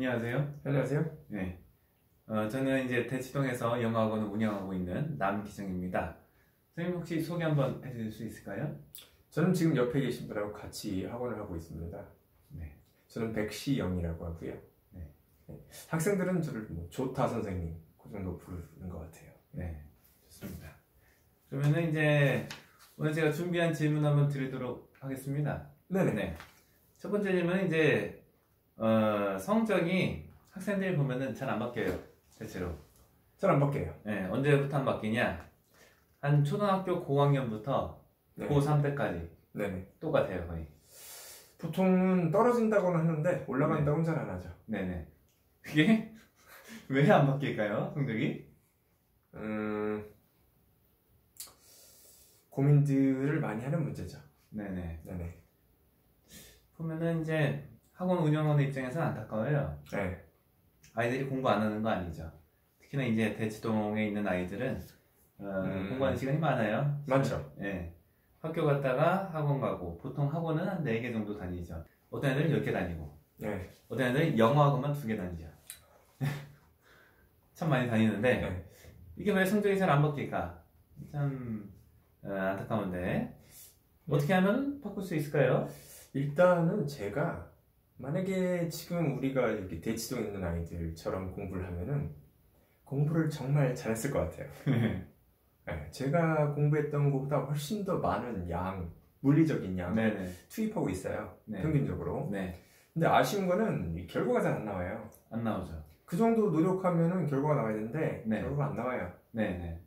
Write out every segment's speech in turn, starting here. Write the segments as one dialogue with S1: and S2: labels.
S1: 안녕하세요.
S2: 안녕하세요.
S1: 네. 저는 이제 대치동에서 영어학원을 운영하고 있는 남기정입니다. 선생님 혹시 소개 한번 해주실 수 있을까요?
S2: 저는 지금 옆에 계신 분하고 같이 학원을 하고 있습니다.
S1: 네.
S2: 저는 백시영이라고 하고요.
S1: 네.
S2: 학생들은 저를 조타 선생님 그 정도 부르는 것 같아요.
S1: 네. 좋습니다. 그러면은 이제 오늘 제가 준비한 질문 한번 드리도록 하겠습니다.
S2: 네네.
S1: 네. 첫 번째 질문은 이제 성적이 학생들이 보면은 잘 안 바뀌어요. 대체로.
S2: 잘 안 바뀌어요.
S1: 네. 언제부터 안 바뀌냐? 한 초등학교 고학년부터
S2: 네.
S1: 고3 때까지
S2: 네네.
S1: 똑같아요, 거의.
S2: 보통은 떨어진다고는 하는데 올라간다고는 잘 안 하죠.
S1: 네네. 그게 왜 안 바뀔까요, 성적이?
S2: 고민들을 많이 하는 문제죠.
S1: 네네.
S2: 네네.
S1: 보면은 이제 학원 운영하는 입장에서는 안타까워요.
S2: 네.
S1: 아이들이 공부 안 하는 거 아니죠. 특히나 이제 대치동에 있는 아이들은 공부하는 시간이 많아요.
S2: 많죠.
S1: 네. 학교 갔다가 학원 가고, 보통 학원은 한 4개 정도 다니죠. 어떤 애들은 10개 다니고,
S2: 네.
S1: 어떤 애들은 영어 학원만 2개 다니죠. 참 많이 다니는데,
S2: 네.
S1: 이게 왜 성적이 잘 안 바뀔까? 참 안타까운데, 어떻게 하면 바꿀 수 있을까요?
S2: 일단은 제가 만약에 지금 우리가 이렇게 대치동에 있는 아이들처럼 공부를 하면은 공부를 정말 잘했을 것 같아요. 네, 제가 공부했던 것보다 훨씬 더 많은 양, 물리적인 양
S1: 네네.
S2: 투입하고 있어요.
S1: 네.
S2: 평균적으로.
S1: 네.
S2: 근데 아쉬운 거는 이 결과가 잘 안 나와요.
S1: 안 나오죠.
S2: 그 정도 노력하면은 결과가 나와야 되는데
S1: 네.
S2: 결과가 안 나와요.
S1: 네네.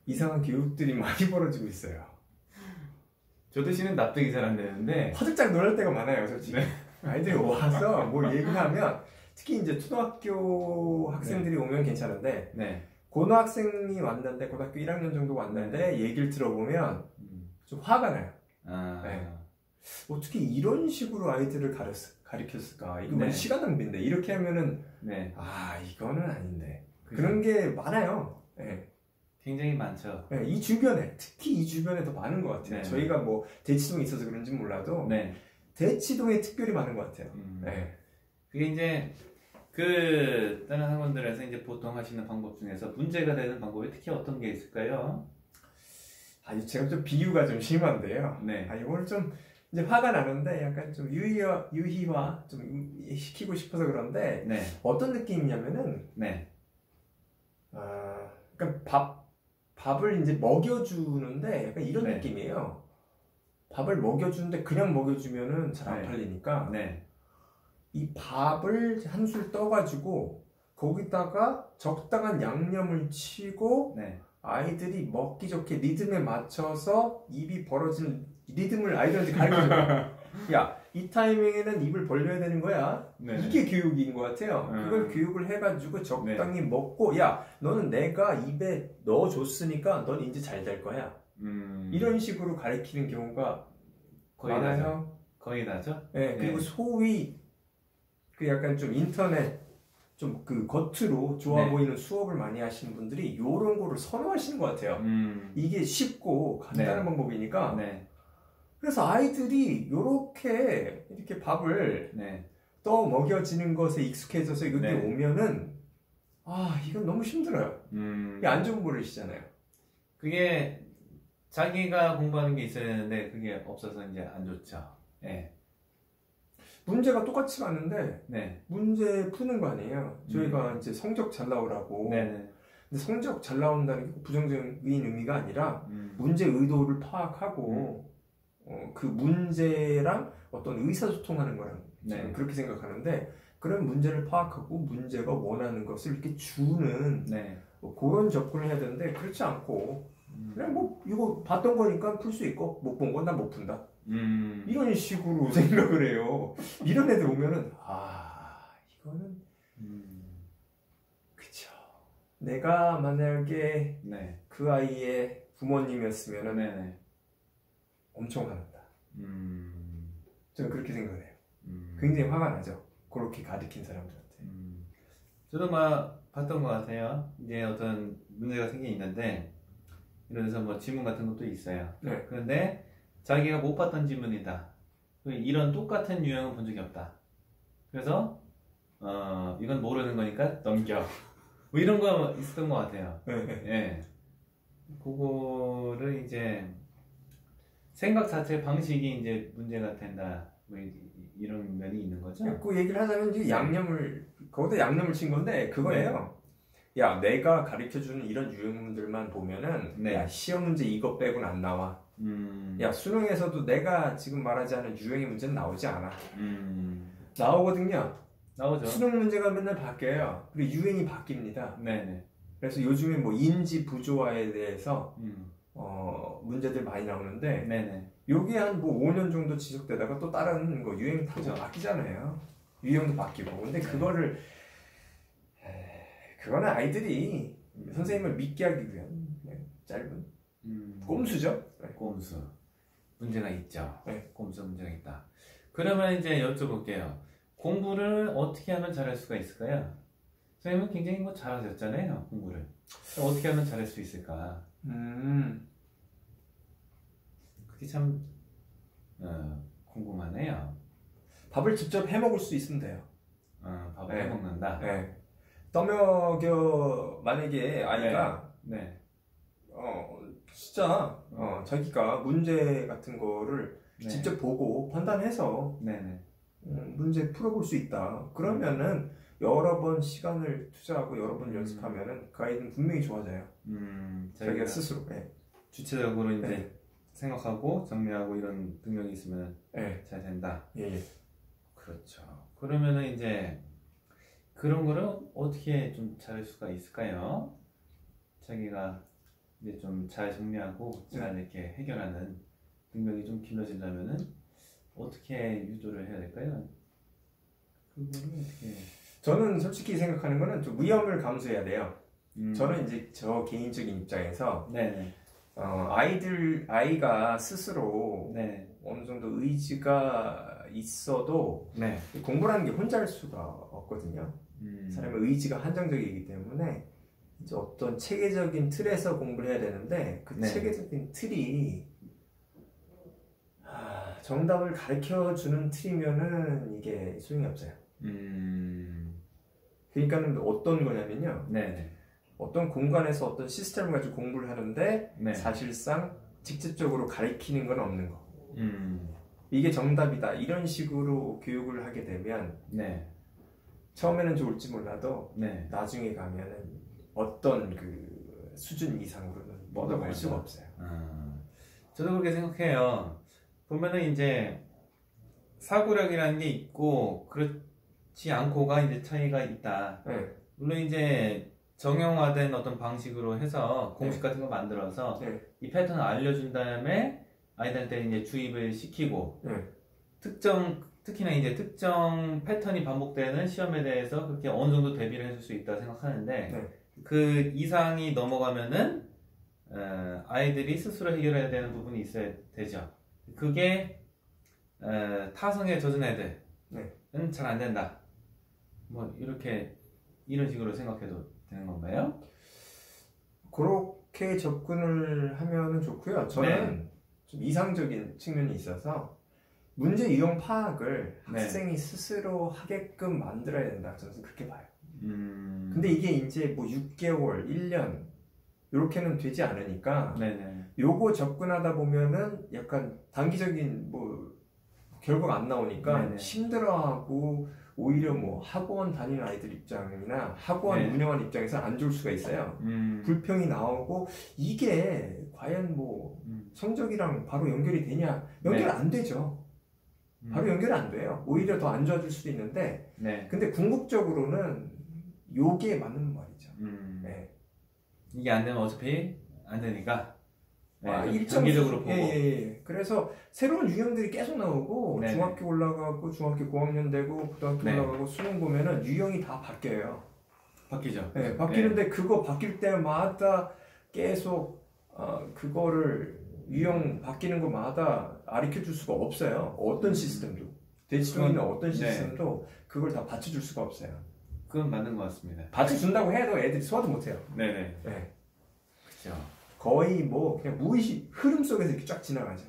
S2: 이상한 교육들이 많이 벌어지고 있어요.
S1: 저 대신은 납득이 잘 안 되는데,
S2: 화들짝 놀랄 때가 많아요, 솔직히.
S1: 네.
S2: 아이들이 와서 뭘 얘기하면 특히 이제 초등학교 학생들이 오면 괜찮은데
S1: 네.
S2: 고등학생이 왔는데 고등학교 1학년 정도 왔는데 얘기를 들어보면 좀 화가 나요.
S1: 아.
S2: 네. 어떻게 이런 식으로 아이들을 가르쳤을까? 이거
S1: 네.
S2: 네. 시간 낭비인데 이렇게 하면은
S1: 네.
S2: 이거는 아닌데
S1: 그죠.
S2: 그런 게 많아요. 네.
S1: 굉장히 많죠.
S2: 네, 이 주변에 특히 이 주변에 더 많은 것 같아요.
S1: 네.
S2: 저희가 뭐 대치동에 있어서 그런지 몰라도
S1: 네.
S2: 대치동에 특별히 많은 것 같아요. 네.
S1: 그게 이제 다른 학원들에서 이제 보통 하시는 방법 중에서 문제가 되는 방법이 특히 어떤 게 있을까요?
S2: 제가 좀 비유가 좀 심한데요.
S1: 네.
S2: 이걸 좀 이제 화가 나는데 약간 좀 유희화 좀 시키고 싶어서 그런데
S1: 네.
S2: 어떤 느낌이냐면은
S1: 네.
S2: 그러니까 밥을 이제 먹여주는데 약간 이런
S1: 네.
S2: 느낌이에요. 밥을 먹여주는데 그냥 먹여주면은 잘 안
S1: 네.
S2: 팔리니까
S1: 네.
S2: 이 밥을 한 술 떠가지고 거기다가 적당한 양념을 치고
S1: 네.
S2: 아이들이 먹기 좋게 리듬에 맞춰서 입이 벌어지는 리듬을 아이들한테 가르쳐줘요. 야, 이 타이밍에는 입을 벌려야 되는 거야.
S1: 네.
S2: 이게 교육인 것 같아요. 그걸 교육을 해가지고 적당히 먹고, 야, 너는 내가 입에 넣어줬으니까 넌 이제 잘 될 거야. 이런 식으로 가르치는 경우가
S1: 거의
S2: 많아요.
S1: 다죠. 거의 다죠.
S2: 네, 그리고
S1: 네.
S2: 소위 그 약간 좀 인터넷 좀 그 겉으로 좋아
S1: 네.
S2: 보이는 수업을 많이 하시는 분들이 이런 거를 선호하시는 것 같아요. 이게 쉽고 간단한
S1: 네.
S2: 방법이니까.
S1: 네.
S2: 그래서 아이들이 이렇게 밥을
S1: 네.
S2: 떠 먹여지는 것에 익숙해져서 여기
S1: 네.
S2: 오면은 이건 너무 힘들어요. 이게 안 좋은 버릇이잖아요.
S1: 그게 자기가 공부하는 게 있어야 되는데 그게 없어서 이제 안 좋죠. 네.
S2: 문제가 똑같이 가는데
S1: 네.
S2: 문제 푸는 거 아니에요. 저희가 이제 성적 잘 나오라고.
S1: 네.
S2: 근데 성적 잘 나온다는 게 부정적인 의미가 아니라 문제 의도를 파악하고 그 문제랑 어떤 의사소통하는 거랑 저는
S1: 네.
S2: 그렇게 생각하는데 그런 문제를 파악하고 문제가 원하는 것을 이렇게 주는
S1: 네.
S2: 그런 접근을 해야 되는데 그렇지 않고 그냥 뭐 이거 봤던 거니까 풀 수 있고 못 본 건 난 못 푼다 이런 식으로 생각을 해요. 이런 애들 오면은 이거는 그쵸. 내가 만약에
S1: 네.
S2: 그 아이의 부모님이었으면은
S1: 네.
S2: 엄청 화난다. 저는 그렇게 생각을 해요. 굉장히 화가 나죠. 그렇게 가르친 사람들한테.
S1: 저도 막 봤던 것 같아요. 이제 어떤 문제가 생겨 있는데 이러면서 뭐 지문 같은 것도 있어요.
S2: 네.
S1: 그런데 자기가 못 봤던 지문이다. 이런 똑같은 유형은 본 적이 없다. 그래서 이건 모르는 거니까 넘겨. 뭐 이런 거 있었던 것 같아요.
S2: 네.
S1: 예. 그거를 이제 생각 자체 방식이 이제 문제가 된다. 뭐 이런 면이 있는 거죠.
S2: 그 얘기를 하자면 이제 거기다 양념을 친 건데 그거예요. 야, 내가 가르쳐주는 이런 유형들만 보면은
S1: 네.
S2: 야, 시험 문제 이거 빼고는 안 나와. 야, 수능에서도 내가 지금 말하지 않은 유형의 문제는 나오지 않아. 나오거든요.
S1: 나오죠.
S2: 수능 문제가 맨날 바뀌어요. 그리고 유형이 바뀝니다.
S1: 네네.
S2: 그래서 요즘에 뭐 인지 부조화에 대해서 문제들 많이 나오는데
S1: 네네.
S2: 요게 한 뭐 5년 정도 지속되다가 또 다른 거 유행 다
S1: 그죠.
S2: 바뀌잖아요. 유형도 바뀌고. 근데 그거는 아이들이 선생님을 믿게 하기 위한 그냥 짧은 꼼수죠.
S1: 꼼수. 문제가 있죠.
S2: 네.
S1: 꼼수 문제가 있다. 그러면 이제 여쭤볼게요. 공부를 어떻게 하면 잘할 수가 있을까요? 선생님은 굉장히 뭐 잘하셨잖아요, 공부를. 어떻게 하면 잘할 수 있을까? 그게 참 궁금하네요.
S2: 밥을 직접 해 먹을 수 있으면 돼요.
S1: 밥을
S2: 네.
S1: 해 먹는다.
S2: 네. 떠먹여 만약에 아이가
S1: 네.
S2: 진짜 자기가 문제 같은 거를
S1: 네.
S2: 직접 보고 판단해서
S1: 네네.
S2: 문제 풀어볼 수 있다. 그러면은 여러 번 시간을 투자하고 여러 번 연습하면은 그 아이는 분명히 좋아져요. 자기가 스스로. 네.
S1: 주체적으로 이제
S2: 네.
S1: 생각하고 정리하고 이런 능력이 있으면
S2: 네.
S1: 잘 된다.
S2: 예.
S1: 그렇죠. 그러면은 이제 그런 거를 어떻게 좀 잘할 수가 있을까요? 자기가 이제 좀 잘 정리하고 잘 이렇게 해결하는 능력이 좀 길러지려면은 어떻게 유도를 해야 될까요? 그거를 어떻게?
S2: 저는 솔직히 생각하는 거는 좀 위험을 감수해야 돼요. 저는 이제 저 개인적인 입장에서
S1: 네네.
S2: 아이가 스스로
S1: 네.
S2: 어느 정도 의지가 있어도
S1: 네.
S2: 공부라는 게 혼자 할 수가 없거든요. 사람의 의지가 한정적이기 때문에 이제 어떤 체계적인 틀에서 공부를 해야 되는데 그
S1: 네.
S2: 체계적인 틀이 정답을 가르쳐 주는 틀이면은 이게 소용이 없어요. 그러니까는 어떤 거냐면요.
S1: 네네.
S2: 어떤 공간에서 어떤 시스템을 가지고 공부를 하는데
S1: 네.
S2: 사실상 직접적으로 가르치는 건 없는 거. 이게 정답이다. 이런 식으로 교육을 하게 되면
S1: 네.
S2: 처음에는 좋을지 몰라도
S1: 네.
S2: 나중에 가면은 어떤 그 수준 이상으로는 뻗어갈 수가 없어요.
S1: 저도 그렇게 생각해요. 보면은 이제 사고력이라는 게 있고 그렇지 않고가 이제 차이가 있다.
S2: 네.
S1: 물론 이제 정형화된 어떤 방식으로 해서 공식 같은 거 만들어서 이 패턴을 알려준 다음에 아이들한테 이제 주입을 시키고 특히나 이제 특정 패턴이 반복되는 시험에 대해서 그렇게 어느 정도 대비를 해줄 수 있다 생각하는데 그 이상이 넘어가면은 아이들이 스스로 해결해야 되는 부분이 있어야 되죠. 그게 타성에 젖은 애들은 잘 안 된다. 뭐 이런 식으로 생각해도 되는 건가요?
S2: 그렇게 접근을 하면 좋고요. 저는 좀 이상적인 측면이 있어서 문제 유형 파악을 학생이 스스로 하게끔 만들어야 된다. 저는 그렇게 봐요. 근데 이게 이제 뭐 6개월, 1년 이렇게는 되지 않으니까 요거 접근하다 보면은 약간 단기적인 뭐 결과가 안 나오니까 힘들어하고 오히려 뭐 학원 다니는 아이들 입장이나 학원 운영하는 입장에서 안 좋을 수가 있어요. 불평이 나오고 이게 과연 뭐 성적이랑 바로 연결이 되냐? 연결 안 되죠. 바로 연결이 안 돼요. 오히려 더 안 좋아질 수도 있는데 근데 궁극적으로는 요게 맞는 말이죠.
S1: 이게 안 되면 어차피 안 되니까
S2: 일정기적으로 보고 그래서 새로운 유형들이 계속 나오고 중학교 올라가고 중학교 고학년 되고 고등학교 올라가고 수능 보면은 유형이 다 바뀌어요.
S1: 바뀌죠.
S2: 바뀌는데 그거 바뀔 때마다 계속 그거를 유형 바뀌는 것마다 가르쳐 줄 수가 없어요. 어떤 시스템도 대치동 있는 어떤 시스템도 그걸 다 받쳐줄 수가 없어요.
S1: 그건 맞는 것 같습니다.
S2: 받쳐준다고 해도 애들이 소화도 못해요.
S1: 그렇죠.
S2: 거의 뭐 그냥 무의식 흐름 속에서 이렇게 쫙 지나가죠.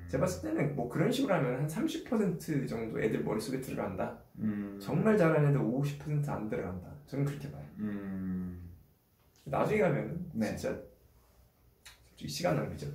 S2: 제가 봤을 때는 뭐 그런 식으로 하면 한 30% 정도 애들 머릿속에 들어간다. 정말 잘하는 애들 50%안 들어간다. 저는 그렇게 봐요. 나중에 가면 진짜 솔직히 시간 낭비죠.